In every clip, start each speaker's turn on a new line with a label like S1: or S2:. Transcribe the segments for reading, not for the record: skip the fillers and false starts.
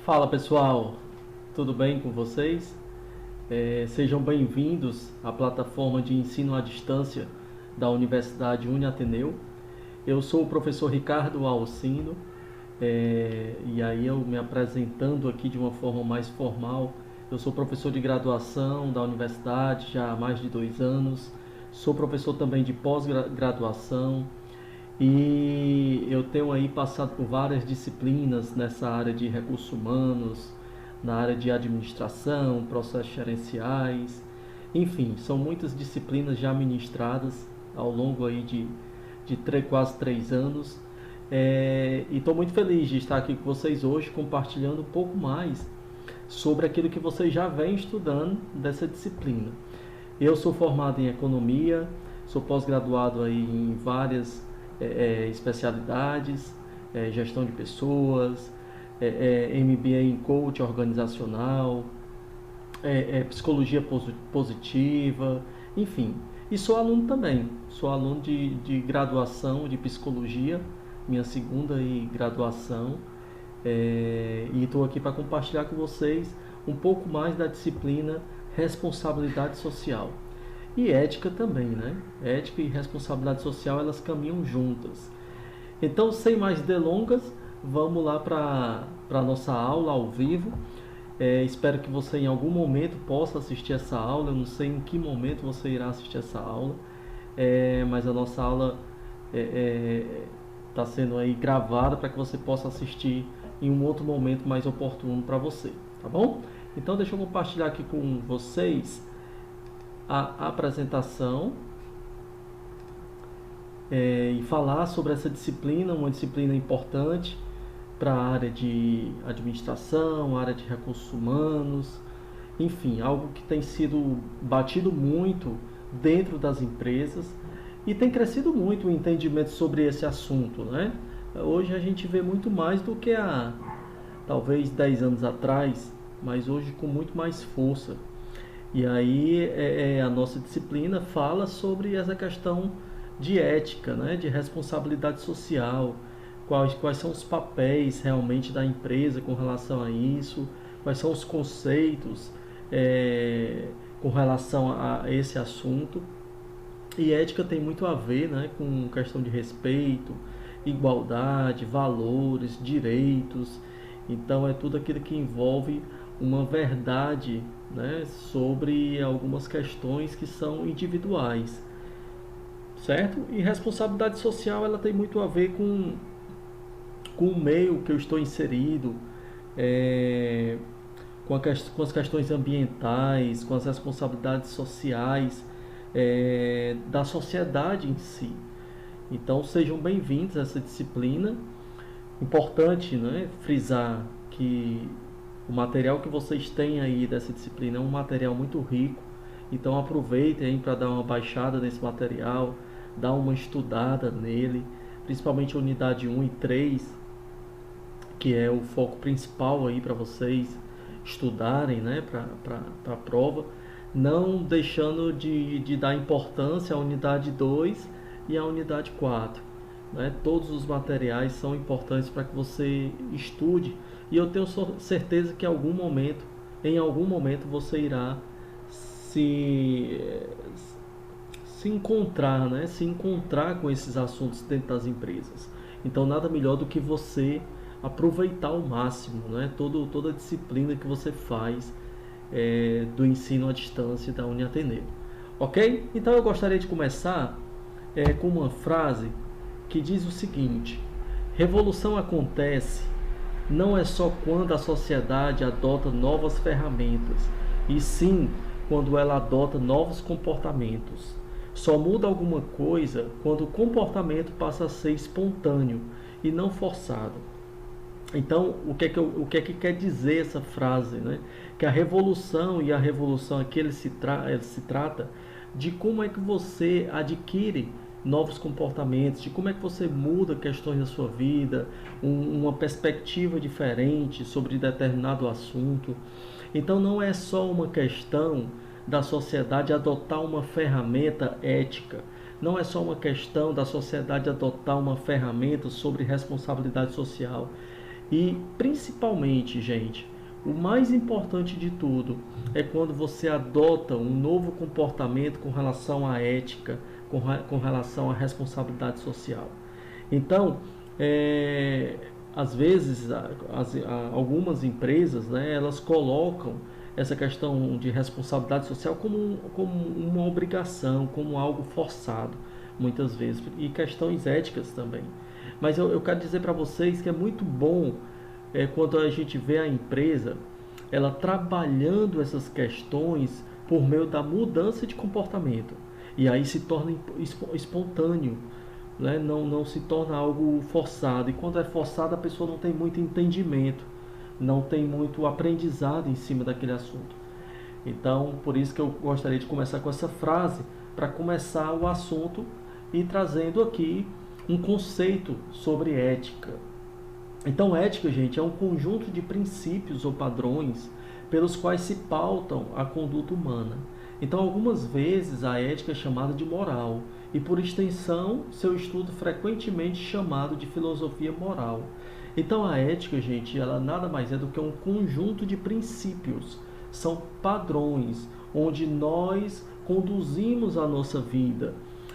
S1: Fala pessoal, tudo bem com vocês? Sejam bem-vindos à plataforma de ensino à distância da Universidade Uniateneu. Eu sou o professor Ricardo Alcino, e aí eu me apresentando aqui de uma forma mais formal. Eu sou professor de graduação da universidade já há mais de 2 anos, sou professor também de pós-graduação e eu tenho aí passado por várias disciplinas nessa área de recursos humanos, na área de administração, processos gerenciais, enfim, são muitas disciplinas já ministradas ao longo aí de quase 3 anos. E estou muito feliz de estar aqui com vocês hoje compartilhando um pouco mais sobre aquilo que vocês já vêm estudando dessa disciplina. Eu sou formado em economia, sou pós-graduado aí em várias especialidades, gestão de pessoas, MBA em coach organizacional, psicologia positiva, enfim. E sou aluno também, sou aluno de graduação de psicologia, minha segunda graduação, e estou aqui para compartilhar com vocês um pouco mais da disciplina responsabilidade social. E ética também, né? Ética e responsabilidade social, elas caminham juntas. Então, sem mais delongas, vamos lá para a nossa aula ao vivo. Espero que você em algum momento possa assistir essa aula. Eu não sei em que momento você irá assistir essa aula, mas a nossa aula está sendo aí gravada para que você possa assistir em um outro momento mais oportuno para você, tá bom? Então, deixa eu compartilhar aqui com vocês a apresentação e falar sobre essa disciplina, uma disciplina importante para a área de administração, área de recursos humanos, enfim, algo que tem sido batido muito dentro das empresas e tem crescido muito o entendimento sobre esse assunto, né? Hoje a gente vê muito mais do que há talvez 10 anos atrás, mas hoje com muito mais força. E aí a nossa disciplina fala sobre essa questão de ética, né, de responsabilidade social, quais são os papéis realmente da empresa com relação a isso, quais são os conceitos com relação a esse assunto. E ética tem muito a ver, né, com questão de respeito, igualdade, valores, direitos. Então é tudo aquilo que envolve uma verdade, né, sobre algumas questões que são individuais, certo? E responsabilidade social, ela tem muito a ver com o meio que eu estou inserido, com as questões ambientais, com as responsabilidades sociais da sociedade em si. Então sejam bem-vindos a essa disciplina. Importante, né, frisar que o material que vocês têm aí dessa disciplina é um material muito rico, então aproveitem para dar uma baixada nesse material, dar uma estudada nele, principalmente a unidade 1 e 3, que é o foco principal aí para vocês estudarem, né, para a prova, não deixando de dar importância à unidade 2 e à unidade 4. Né? Todos os materiais são importantes para que você estude e eu tenho certeza que em algum momento você irá se encontrar, né? Se encontrar com esses assuntos dentro das empresas. Então nada melhor do que você aproveitar ao máximo, né? Toda a disciplina que você faz do ensino à distância da Uniateneu. Ok? Então eu gostaria de começar com uma frase que diz o seguinte: revolução acontece não é só quando a sociedade adota novas ferramentas, e sim quando ela adota novos comportamentos. Só muda alguma coisa quando o comportamento passa a ser espontâneo e não forçado. Então, o que é que quer dizer essa frase, né? Que a revolução aqui ele se trata de como é que você adquire novos comportamentos, de como é que você muda questões da sua vida, uma perspectiva diferente sobre determinado assunto. Então não é só uma questão da sociedade adotar uma ferramenta ética, não é só uma questão da sociedade adotar uma ferramenta sobre responsabilidade social. E principalmente, gente, o mais importante de tudo é quando você adota um novo comportamento com relação à ética, com relação à responsabilidade social. Então, é, às vezes, algumas empresas, né, elas colocam essa questão de responsabilidade social como uma obrigação, como algo forçado, muitas vezes, e questões éticas também. Mas eu quero dizer para vocês que é muito bom quando a gente vê a empresa ela trabalhando essas questões por meio da mudança de comportamento. E aí se torna espontâneo, né? Não se torna algo forçado. E quando é forçado, a pessoa não tem muito entendimento, não tem muito aprendizado em cima daquele assunto. Então, por isso que eu gostaria de começar com essa frase, para começar o assunto e trazendo aqui um conceito sobre ética. Então, ética, gente, é um conjunto de princípios ou padrões pelos quais se pautam a conduta humana. Então, algumas vezes a ética é chamada de moral e, por extensão, seu estudo frequentemente chamado de filosofia moral. Então, a ética, gente, ela nada mais é do que um conjunto de princípios, são padrões onde nós conduzimos a nossa vida.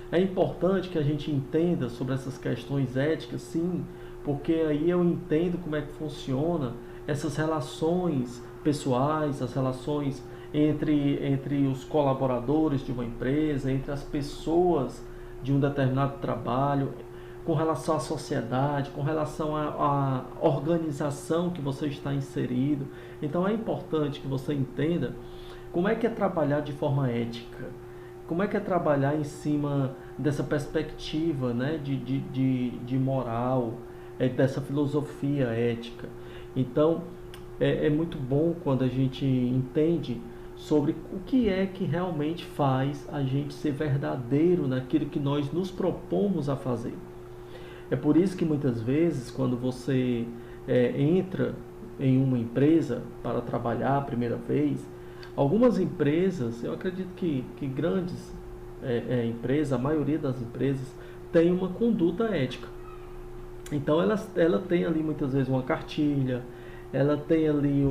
S1: É importante que a gente entenda sobre essas questões éticas, sim, porque aí eu entendo como é que funciona essas relações pessoais, as relações entre os colaboradores de uma empresa, entre as pessoas de um determinado trabalho, com relação à sociedade, com relação à organização que você está inserido. Então é importante que você entenda como é que é trabalhar de forma ética, como é que é trabalhar em cima dessa perspectiva, né, de moral, dessa filosofia ética. Então, é muito bom quando a gente entende sobre o que é que realmente faz a gente ser verdadeiro naquilo que nós nos propomos a fazer. É por isso que muitas vezes, quando você entra em uma empresa para trabalhar a primeira vez, algumas empresas, eu acredito que grandes empresas, a maioria das empresas, tem uma conduta ética. Então ela tem ali muitas vezes uma cartilha, ela tem ali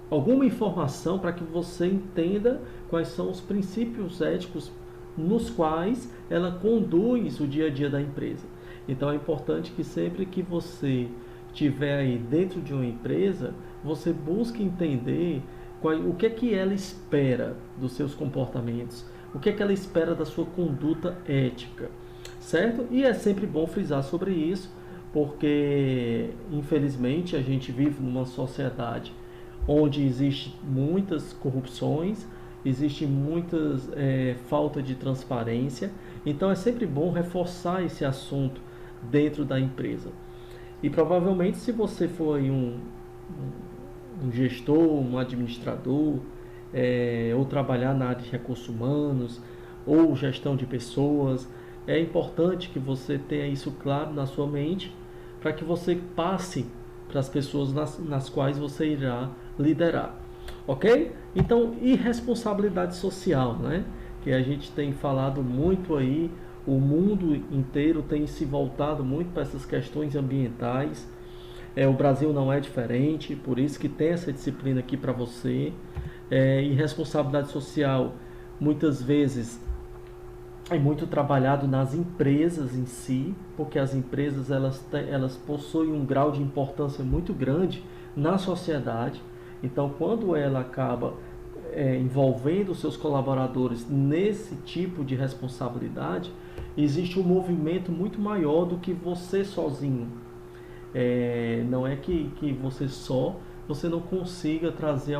S1: alguma informação para que você entenda quais são os princípios éticos nos quais ela conduz o dia a dia da empresa. Então é importante que sempre que você estiver aí dentro de uma empresa, você busque entender o que é que ela espera dos seus comportamentos, o que é que ela espera da sua conduta ética, certo? E é sempre bom frisar sobre isso, porque infelizmente a gente vive numa sociedade onde existe muitas corrupções, existe muitas falta de transparência. Então é sempre bom reforçar esse assunto dentro da empresa. E provavelmente, se você for aí um gestor, um administrador, ou trabalhar na área de recursos humanos, ou gestão de pessoas, é importante que você tenha isso claro na sua mente, para que você passe para as pessoas nas quais você irá liderar. Ok? Então, e responsabilidade social, né? Que a gente tem falado muito aí, o mundo inteiro tem se voltado muito para essas questões ambientais. O Brasil não é diferente, por isso que tem essa disciplina aqui para você. E responsabilidade social, muitas vezes, é muito trabalhado nas empresas em si, porque as empresas elas possuem um grau de importância muito grande na sociedade. Então, quando ela acaba envolvendo seus colaboradores nesse tipo de responsabilidade, existe um movimento muito maior do que você sozinho. Não é que você não consiga trazer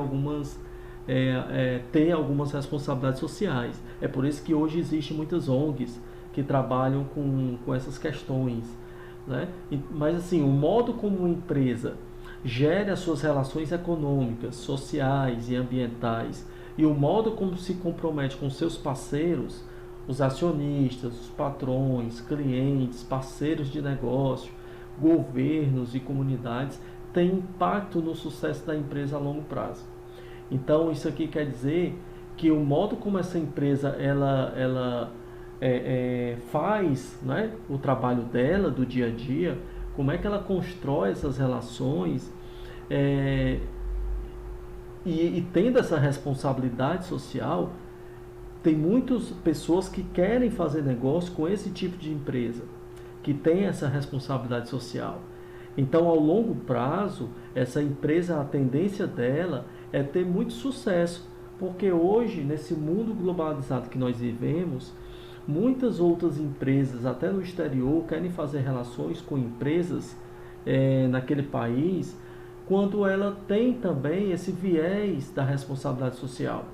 S1: ter algumas responsabilidades sociais. É por isso que hoje existem muitas ONGs que trabalham com essas questões, né? Mas assim, o modo como uma empresa gere as suas relações econômicas, sociais e ambientais, e o modo como se compromete com seus parceiros, os acionistas, os patrões, clientes, parceiros de negócio, governos e comunidades, tem impacto no sucesso da empresa a longo prazo. Então, isso aqui quer dizer que o modo como essa empresa ela faz, né, o trabalho dela do dia a dia, como é que ela constrói essas relações, e tendo essa responsabilidade social, tem muitas pessoas que querem fazer negócio com esse tipo de empresa, que tem essa responsabilidade social. Então, ao longo prazo, essa empresa, a tendência dela é ter muito sucesso, porque hoje, nesse mundo globalizado que nós vivemos, muitas outras empresas, até no exterior, querem fazer relações com empresas naquele país, quando ela tem também esse viés da responsabilidade social.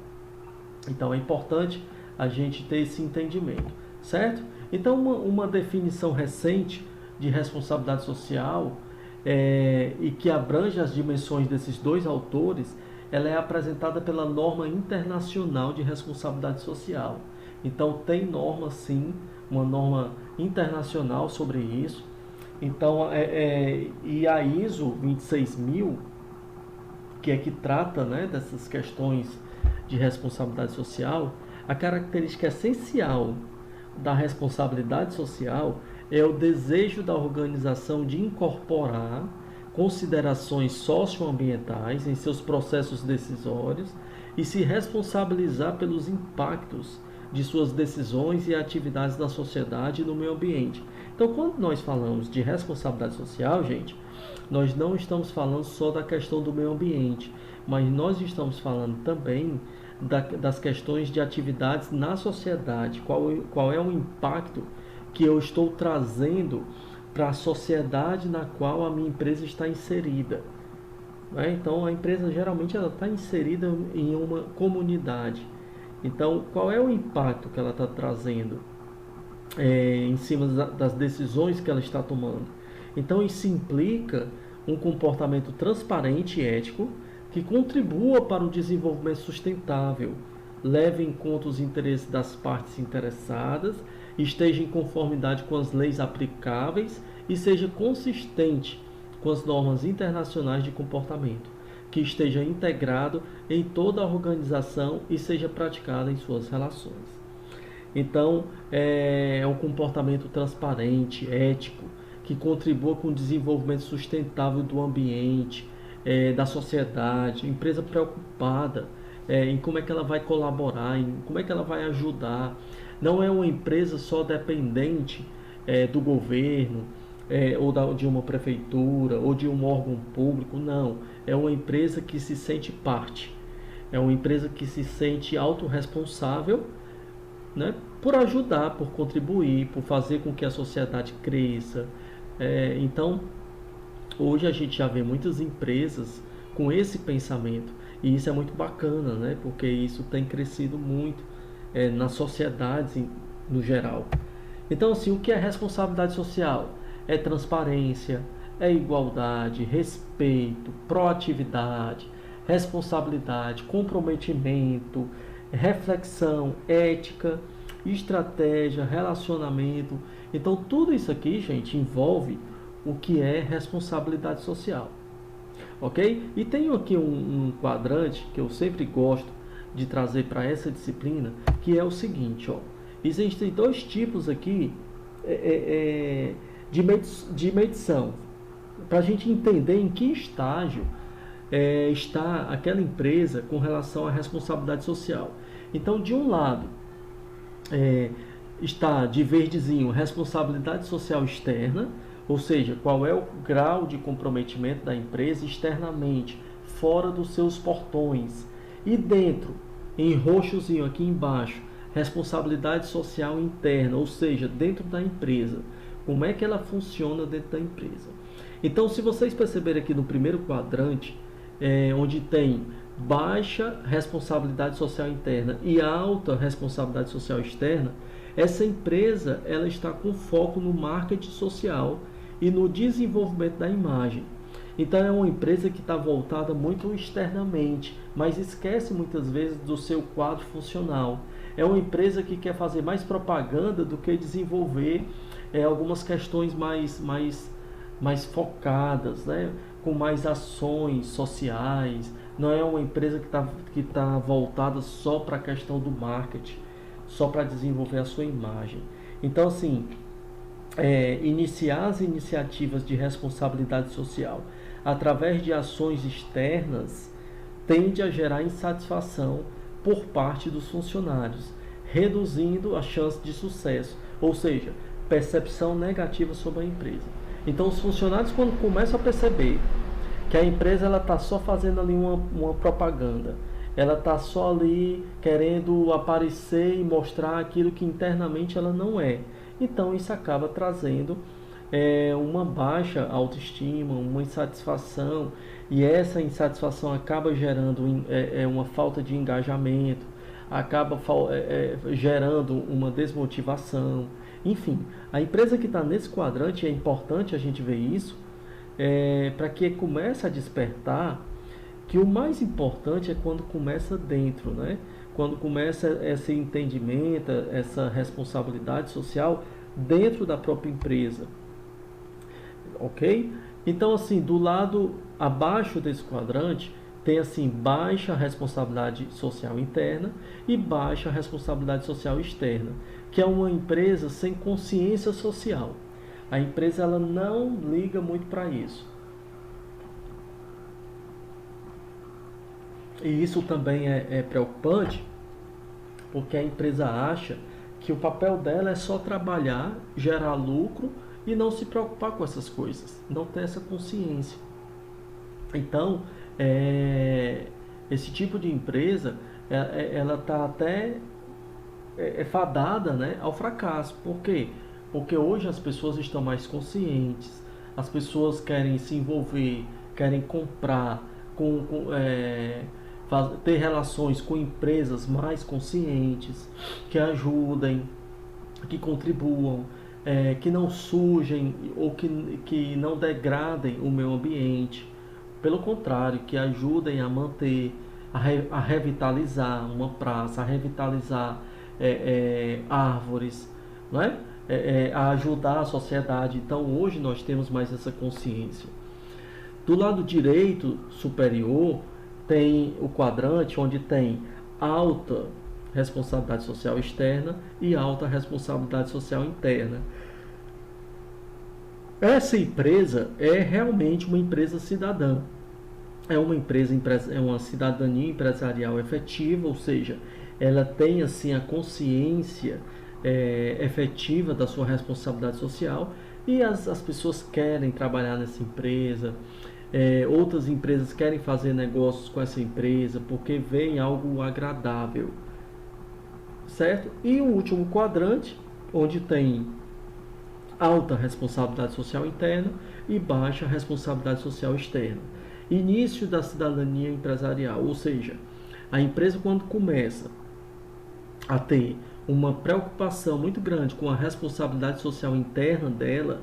S1: Então é importante a gente ter esse entendimento, certo? Então uma definição recente de responsabilidade social, e que abrange as dimensões desses dois autores, ela é apresentada pela norma internacional de responsabilidade social. Então tem norma sim, uma norma internacional sobre isso. Então e a ISO 26000, que trata, né, dessas questões de responsabilidade social, a característica essencial da responsabilidade social é o desejo da organização de incorporar considerações socioambientais em seus processos decisórios e se responsabilizar pelos impactos de suas decisões e atividades na sociedade e no meio ambiente. Então, quando nós falamos de responsabilidade social, gente, nós não estamos falando só da questão do meio ambiente, mas nós estamos falando também das questões de atividades na sociedade. Qual é o impacto que eu estou trazendo para a sociedade na qual a minha empresa está inserida. Então, a empresa geralmente ela está inserida em uma comunidade. Então, qual é o impacto que ela está trazendo em cima das decisões que ela está tomando? Então, isso implica um comportamento transparente e ético que contribua para o desenvolvimento sustentável, leve em conta os interesses das partes interessadas, esteja em conformidade com as leis aplicáveis e seja consistente com as normas internacionais de comportamento, que esteja integrado em toda a organização e seja praticado em suas relações. Então, é um comportamento transparente, ético, que contribua com o desenvolvimento sustentável do ambiente, da sociedade, empresa preocupada em como é que ela vai colaborar, em como é que ela vai ajudar. Não é uma empresa só dependente do governo, ou de uma prefeitura, ou de um órgão público, não. É uma empresa que se sente parte, é uma empresa que se sente autorresponsável, né, por ajudar, por contribuir, por fazer com que a sociedade cresça. Então, hoje a gente já vê muitas empresas com esse pensamento, e isso é muito bacana, né, porque isso tem crescido muito nas sociedades no geral. Então, assim, o que é responsabilidade social? É transparência, é igualdade, respeito, proatividade, responsabilidade, comprometimento, reflexão, ética, estratégia, relacionamento. Então, tudo isso aqui, gente, envolve o que é responsabilidade social. Ok? E tenho aqui um quadrante que eu sempre gosto de trazer para essa disciplina, que é o seguinte, ó. Existem dois tipos aqui de medição, para a gente entender em que estágio está aquela empresa com relação à responsabilidade social. Então, de um lado, está de verdezinho responsabilidade social externa, ou seja, qual é o grau de comprometimento da empresa externamente, fora dos seus portões. E dentro, em roxozinho aqui embaixo, responsabilidade social interna, ou seja, dentro da empresa. Como é que ela funciona dentro da empresa? Então, se vocês perceberem aqui no primeiro quadrante, onde tem baixa responsabilidade social interna e alta responsabilidade social externa, essa empresa ela está com foco no marketing social e no desenvolvimento da imagem. Então é uma empresa que está voltada muito externamente, mas esquece muitas vezes do seu quadro funcional. É uma empresa que quer fazer mais propaganda do que desenvolver algumas questões mais focadas, né? Com mais ações sociais. Não é uma empresa que tá voltada só para a questão do marketing, só para desenvolver a sua imagem. Então, assim, iniciar as iniciativas de responsabilidade social através de ações externas tende a gerar insatisfação por parte dos funcionários, reduzindo a chance de sucesso, ou seja, percepção negativa sobre a empresa. Então, os funcionários, quando começam a perceber que a empresa ela está só fazendo ali uma propaganda, ela está só ali querendo aparecer e mostrar aquilo que internamente ela não é, então isso acaba trazendo uma baixa autoestima, uma insatisfação, e essa insatisfação acaba gerando uma falta de engajamento, acaba gerando uma desmotivação. Enfim, a empresa que está nesse quadrante, é importante a gente ver isso, para que comece a despertar que o mais importante é quando começa dentro, né? Quando começa esse entendimento, essa responsabilidade social dentro da própria empresa, ok? Então, assim, do lado abaixo desse quadrante, tem assim, baixa responsabilidade social interna e baixa responsabilidade social externa, que é uma empresa sem consciência social. A empresa ela não liga muito para isso. E isso também é preocupante, porque a empresa acha que o papel dela é só trabalhar, gerar lucro e não se preocupar com essas coisas, não ter essa consciência. Então, esse tipo de empresa, ela está até fadada, né, ao fracasso. Por quê? Porque hoje as pessoas estão mais conscientes, as pessoas querem se envolver, querem comprar, ter relações com empresas mais conscientes, que ajudem, que contribuam, que não sujem ou que não degradem o meio ambiente. Pelo contrário, que ajudem a manter, a revitalizar uma praça, a revitalizar árvores, não é? A ajudar a sociedade. Então hoje nós temos mais essa consciência. Do lado direito superior tem o quadrante onde tem alta responsabilidade social externa e alta responsabilidade social interna. Essa empresa é realmente uma empresa cidadã. É uma cidadania empresarial efetiva, ou seja, ela tem assim a consciência efetiva da sua responsabilidade social, e as pessoas querem trabalhar nessa empresa. Outras empresas querem fazer negócios com essa empresa porque veem algo agradável, certo? E o último quadrante, onde tem alta responsabilidade social interna e baixa responsabilidade social externa. Início da cidadania empresarial, ou seja, a empresa quando começa a ter uma preocupação muito grande com a responsabilidade social interna dela,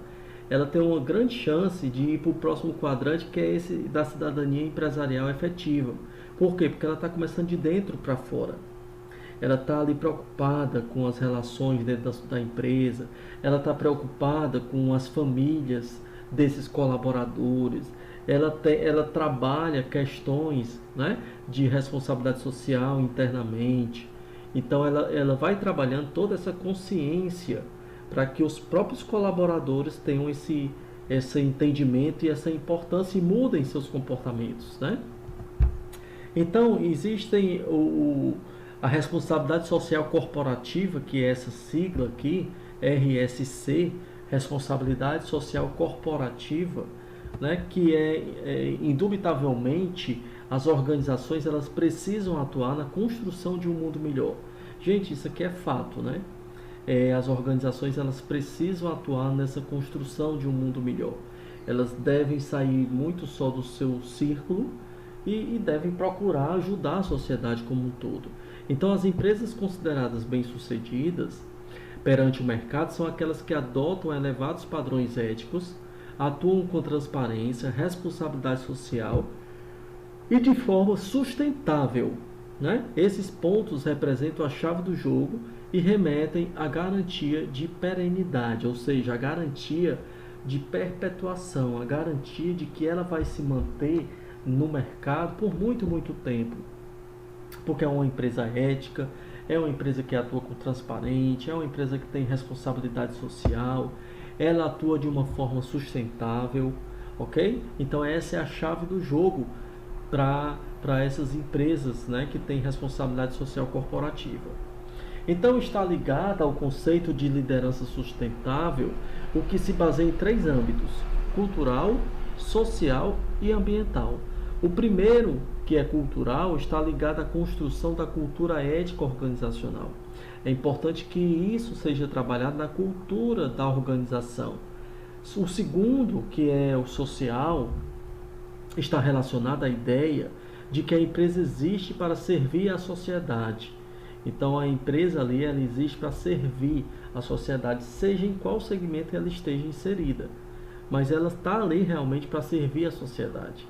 S1: ela tem uma grande chance de ir para o próximo quadrante, que é esse da cidadania empresarial efetiva. Por quê? Porque ela está começando de dentro para fora. Ela está ali preocupada com as relações dentro da empresa, ela está preocupada com as famílias desses colaboradores, ela trabalha questões, né, de responsabilidade social internamente. Então ela vai trabalhando toda essa consciência para que os próprios colaboradores tenham esse entendimento e essa importância e mudem seus comportamentos, né? Então, existem a responsabilidade social corporativa, que é essa sigla aqui, RSC, responsabilidade social corporativa, né? Que indubitavelmente as organizações elas precisam atuar na construção de um mundo melhor. Gente, isso aqui é fato, né? As organizações elas precisam atuar nessa construção de um mundo melhor. Elas devem sair muito só do seu círculo e devem procurar ajudar a sociedade como um todo. Então, as empresas consideradas bem-sucedidas perante o mercado são aquelas que adotam elevados padrões éticos, atuam com transparência, responsabilidade social e de forma sustentável, né? Esses pontos representam a chave do jogo e remetem à garantia de perenidade, ou seja, a garantia de perpetuação, a garantia de que ela vai se manter no mercado por muito, muito tempo. Porque é uma empresa ética, é uma empresa que atua com transparente, é uma empresa que tem responsabilidade social, ela atua de uma forma sustentável, ok? Então essa é a chave do jogo para essas empresas, né, que têm responsabilidade social corporativa. Então está ligada ao conceito de liderança sustentável, o que se baseia em 3 âmbitos: cultural, social e ambiental. O primeiro, que é cultural, está ligado à construção da cultura ética organizacional. É importante que isso seja trabalhado na cultura da organização. O segundo, que é o social, está relacionado à ideia de que a empresa existe para servir a sociedade. Então a empresa ali, ela existe para servir a sociedade, seja em qual segmento ela esteja inserida. Mas ela está ali realmente para servir a sociedade.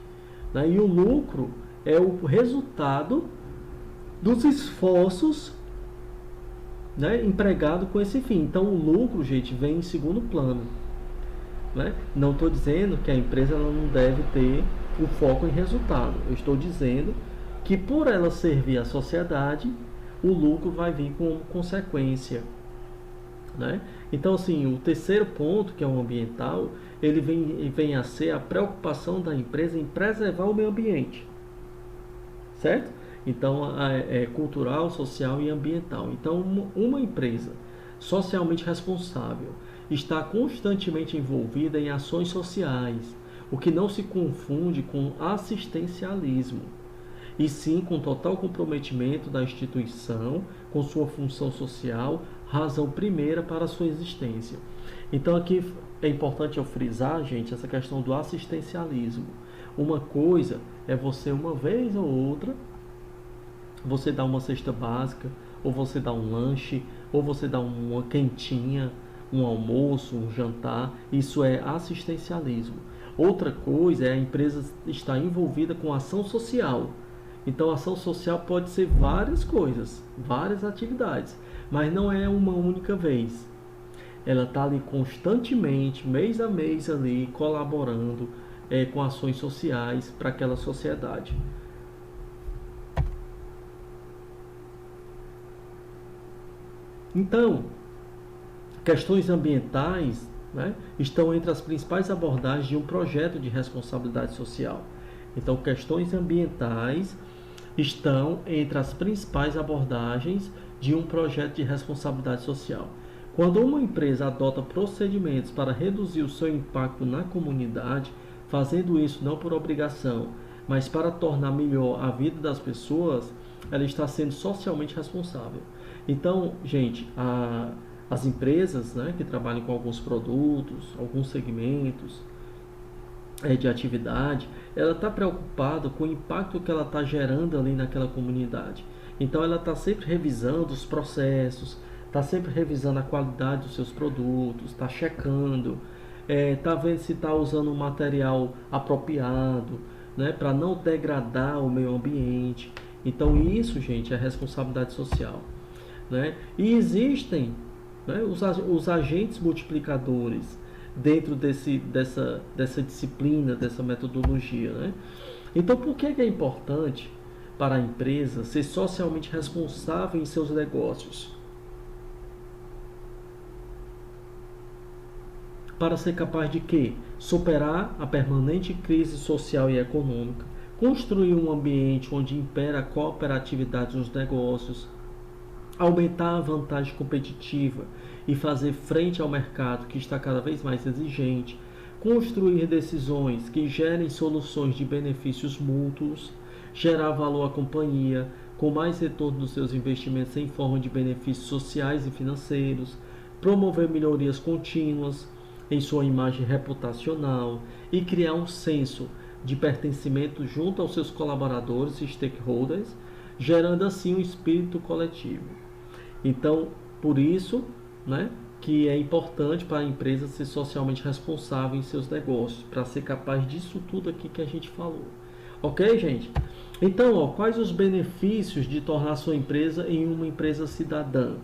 S1: E o lucro é o resultado dos esforços, né, empregado com esse fim. Então o lucro, gente, vem em segundo plano. Né? Não estou dizendo que a empresa ela não deve ter o foco em resultado. Eu estou dizendo que por ela servir a sociedade, o lucro vai vir como consequência. Né? Então, assim, o terceiro ponto, que é o ambiental, ele vem a ser a preocupação da empresa em preservar o meio ambiente. Certo? Então, é cultural, social e ambiental. Então, uma empresa socialmente responsável está constantemente envolvida em ações sociais, o que não se confunde com assistencialismo, e sim com total comprometimento da instituição com sua função social, razão primeira para a sua existência. Então aqui é importante eu frisar, gente, essa questão do assistencialismo. Uma coisa é você, uma vez ou outra, você dá uma cesta básica, ou você dá um lanche, ou você dá uma quentinha, um almoço, um jantar. Isso é assistencialismo. Outra coisa é a empresa estar envolvida com ação social. Então, ação social pode ser várias coisas, várias atividades, mas não é uma única vez. Ela está ali constantemente, mês a mês ali, colaborando com ações sociais para aquela sociedade. Então, questões ambientais, né, estão entre as principais abordagens de um projeto de responsabilidade social. Então, questões ambientais estão entre as principais abordagens de um projeto de responsabilidade social. Quando uma empresa adota procedimentos para reduzir o seu impacto na comunidade, fazendo isso não por obrigação, mas para tornar melhor a vida das pessoas, ela está sendo socialmente responsável. Então, gente, as empresas, né, que trabalham com alguns produtos, alguns segmentos de atividade, ela está preocupada com o impacto que ela está gerando ali naquela comunidade. Então ela está sempre revisando os processos, está sempre revisando a qualidade dos seus produtos, está checando, está vendo se está usando um material apropriado, né, para não degradar o meio ambiente. Então isso, gente, é responsabilidade social. Né? E existem, né, os agentes multiplicadores dentro dessa disciplina, dessa metodologia. Né? Então, por que é importante para a empresa ser socialmente responsável em seus negócios? Para ser capaz de quê? Superar a permanente crise social e econômica, construir um ambiente onde impera a cooperatividade nos negócios, aumentar a vantagem competitiva e fazer frente ao mercado que está cada vez mais exigente, construir decisões que gerem soluções de benefícios mútuos, gerar valor à companhia, com mais retorno dos seus investimentos em forma de benefícios sociais e financeiros, promover melhorias contínuas em sua imagem reputacional e criar um senso de pertencimento junto aos seus colaboradores e stakeholders, gerando assim um espírito coletivo. Então, por isso, né, que é importante para a empresa ser socialmente responsável em seus negócios, para ser capaz disso tudo aqui que a gente falou. Ok, gente? Então, quais os benefícios de tornar sua empresa em uma empresa cidadã?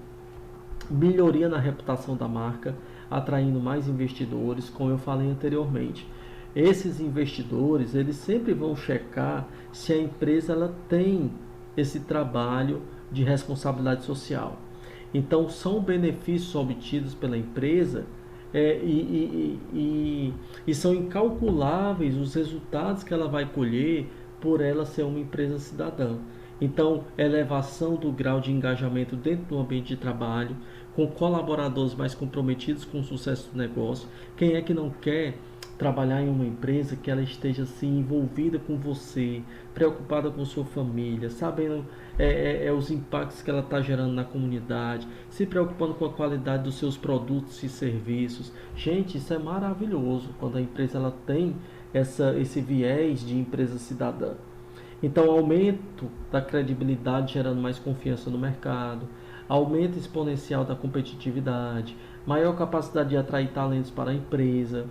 S1: Melhoria na reputação da marca, atraindo mais investidores, como eu falei anteriormente. Esses investidores, eles sempre vão checar se a empresa ela tem esse trabalho de responsabilidade social. Então, são benefícios obtidos pela empresa e são incalculáveis os resultados que ela vai colher por ela ser uma empresa cidadã. Então, elevação do grau de engajamento dentro do ambiente de trabalho, com colaboradores mais comprometidos com o sucesso do negócio. Quem é que não quer trabalhar em uma empresa que ela esteja assim envolvida com você, preocupada com sua família, sabendo os impactos que ela está gerando na comunidade, se preocupando com a qualidade dos seus produtos e serviços. Gente, isso é maravilhoso quando a empresa ela tem esse viés de empresa cidadã. Então, aumento da credibilidade gerando mais confiança no mercado, aumento exponencial da competitividade, maior capacidade de atrair talentos para a empresa.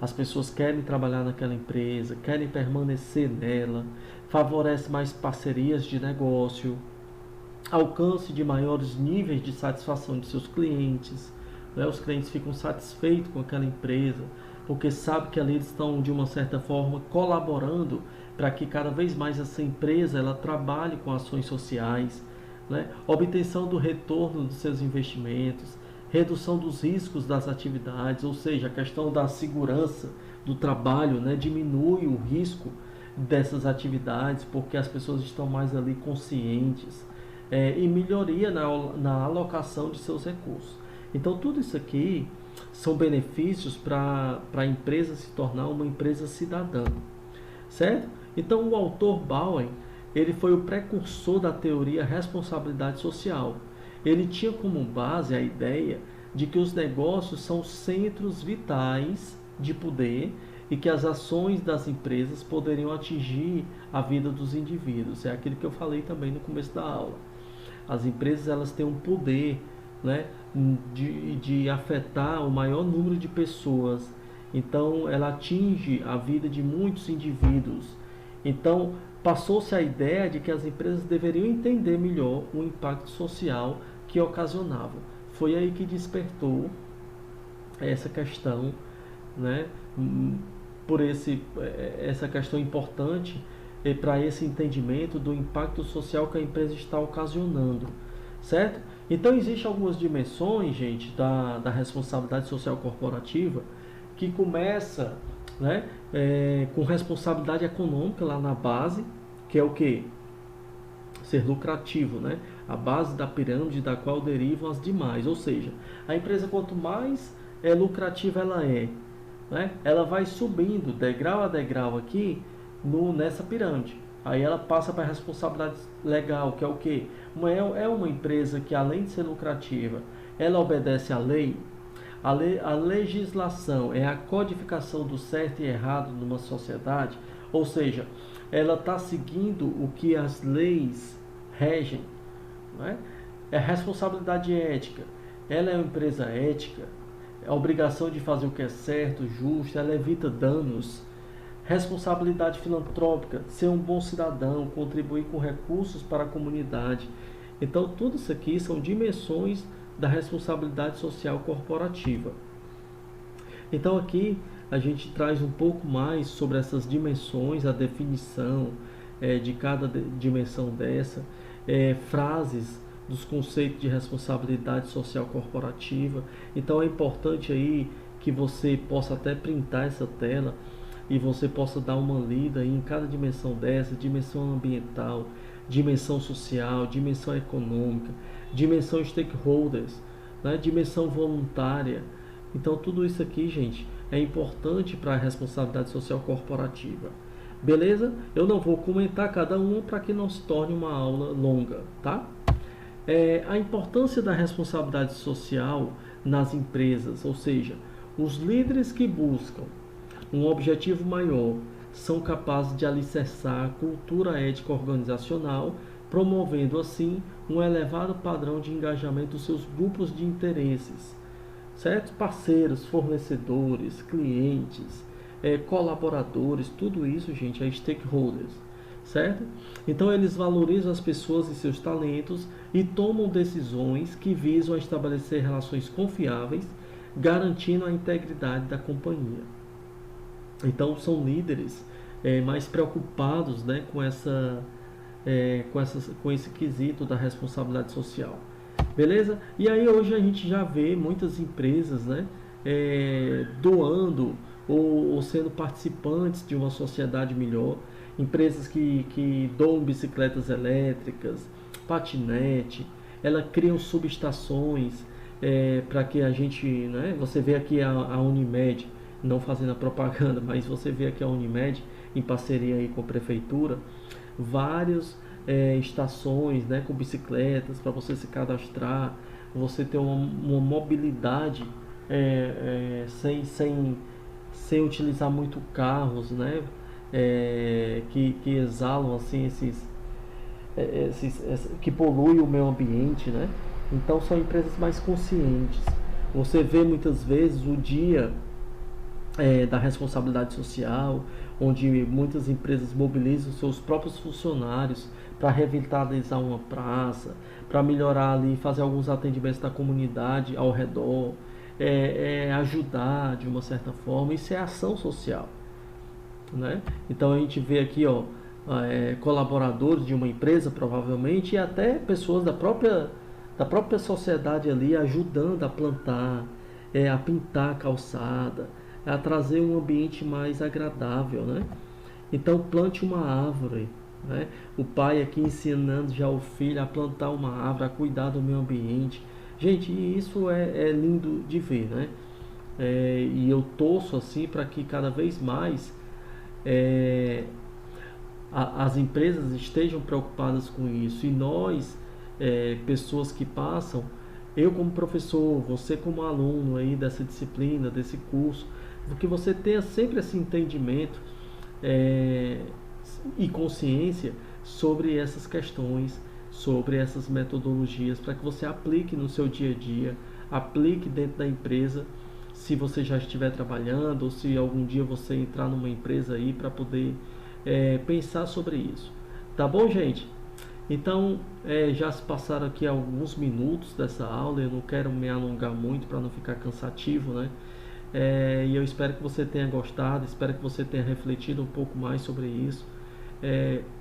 S1: As pessoas querem trabalhar naquela empresa, querem permanecer nela, favorece mais parcerias de negócio, alcance de maiores níveis de satisfação de seus clientes. Né? Os clientes ficam satisfeitos com aquela empresa, porque sabem que ali eles estão, de uma certa forma, colaborando para que cada vez mais essa empresa ela trabalhe com ações sociais, né? Obtenção do retorno dos seus investimentos, redução dos riscos das atividades, ou seja, a questão da segurança do trabalho, né? Diminui o risco dessas atividades, porque as pessoas estão mais ali conscientes, e melhoria na alocação de seus recursos. Então, tudo isso aqui são benefícios para a empresa se tornar uma empresa cidadã, certo? Então, o autor Bowen, ele foi o precursor da teoria responsabilidade social. Ele tinha como base a ideia de que os negócios são centros vitais de poder e que as ações das empresas poderiam atingir a vida dos indivíduos. É aquilo que eu falei também no começo da aula. As empresas elas têm um poder, né, de afetar o maior número de pessoas. Então, ela atinge a vida de muitos indivíduos. Então, passou-se a ideia de que as empresas deveriam entender melhor o impacto social que ocasionavam. Foi aí que despertou essa questão, né, essa questão importante para esse entendimento do impacto social que a empresa está ocasionando, certo? Então, existem algumas dimensões, gente, da responsabilidade social corporativa que começa, né, com responsabilidade econômica lá na base, que é o que? Ser lucrativo, né? A base da pirâmide da qual derivam as demais. Ou seja, a empresa quanto mais lucrativa ela é, né, ela vai subindo degrau a degrau aqui nessa pirâmide. Aí ela passa para a responsabilidade legal, que é o que? É uma empresa que, além de ser lucrativa, ela obedece à lei. A legislação é a codificação do certo e errado numa sociedade, ou seja, ela está seguindo o que as leis regem. Né? É responsabilidade ética. Ela é uma empresa ética, é a obrigação de fazer o que é certo, justo, ela evita danos. Responsabilidade filantrópica, ser um bom cidadão, contribuir com recursos para a comunidade. Então, tudo isso aqui são dimensões da responsabilidade social corporativa. Então, aqui a gente traz um pouco mais sobre essas dimensões, a definição de cada dimensão dessa, frases dos conceitos de responsabilidade social corporativa. Então, é importante aí que você possa até printar essa tela e você possa dar uma lida aí em cada dimensão dessa, dimensão ambiental, dimensão social, dimensão econômica, dimensão stakeholders, né? Dimensão voluntária. Então tudo isso aqui, gente, é importante para a responsabilidade social corporativa. Beleza? Eu não vou comentar cada uma para que não se torne uma aula longa, tá? A importância da responsabilidade social nas empresas, ou seja, os líderes que buscam um objetivo maior são capazes de alicerçar a cultura ética organizacional, promovendo assim um elevado padrão de engajamento dos seus grupos de interesses, certo? Parceiros, fornecedores, clientes, colaboradores, tudo isso, gente, é stakeholders, certo? Então eles valorizam as pessoas e seus talentos e tomam decisões que visam estabelecer relações confiáveis, garantindo a integridade da companhia. Então são líderes mais preocupados, né, com esse quesito da responsabilidade social. Beleza? E aí hoje a gente já vê muitas empresas, né, doando ou sendo participantes de uma sociedade melhor. Empresas que doam bicicletas elétricas, patinete, elas criam subestações para que a gente, né? Você vê aqui a Unimed, não fazendo a propaganda, mas você vê aqui a Unimed em parceria aí com a prefeitura, várias estações, né, com bicicletas para você se cadastrar, você ter uma mobilidade sem utilizar muito carros, né, que exalam assim que poluem o meio ambiente, né? Então são empresas mais conscientes. Você vê muitas vezes o dia da responsabilidade social, onde muitas empresas mobilizam seus próprios funcionários para revitalizar uma praça, para melhorar ali, fazer alguns atendimentos da comunidade ao redor, ajudar de uma certa forma. Isso é ação social, né? Então a gente vê aqui, ó, colaboradores de uma empresa provavelmente e até pessoas da própria sociedade ali ajudando a plantar, a pintar a calçada, a trazer um ambiente mais agradável, né? Então plante uma árvore, né? O pai aqui ensinando já o filho a plantar uma árvore, a cuidar do meio ambiente. Gente, isso é lindo de ver, né? E eu torço assim para que cada vez mais as empresas estejam preocupadas com isso e nós, pessoas que passam, eu como professor, você como aluno aí dessa disciplina, desse curso, que você tenha sempre esse entendimento e consciência sobre essas questões, sobre essas metodologias, para que você aplique no seu dia a dia, aplique dentro da empresa, se você já estiver trabalhando ou se algum dia você entrar numa empresa aí para poder pensar sobre isso. Tá bom, gente? Então, já se passaram aqui alguns minutos dessa aula, eu não quero me alongar muito para não ficar cansativo, né? E eu espero que você tenha gostado, espero que você tenha refletido um pouco mais sobre isso.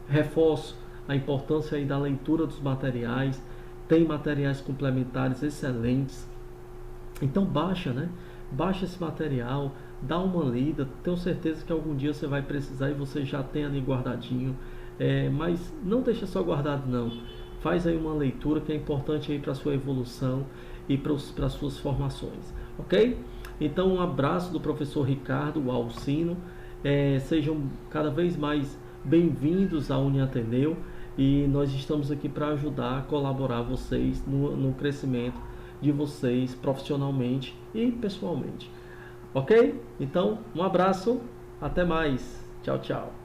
S1: Reforço a importância aí da leitura dos materiais, tem materiais complementares excelentes, então baixa, né? Baixa esse material, dá uma lida, tenho certeza que algum dia você vai precisar e você já tem ali guardadinho, mas não deixa só guardado não, faz aí uma leitura que é importante aí para a sua evolução e para as suas formações, ok? Então um abraço do professor Ricardo, o Alcino, sejam cada vez mais bem-vindos à Uniateneu e nós estamos aqui para ajudar, colaborar vocês no crescimento de vocês profissionalmente e pessoalmente. Ok? Então, um abraço, até mais. Tchau, tchau.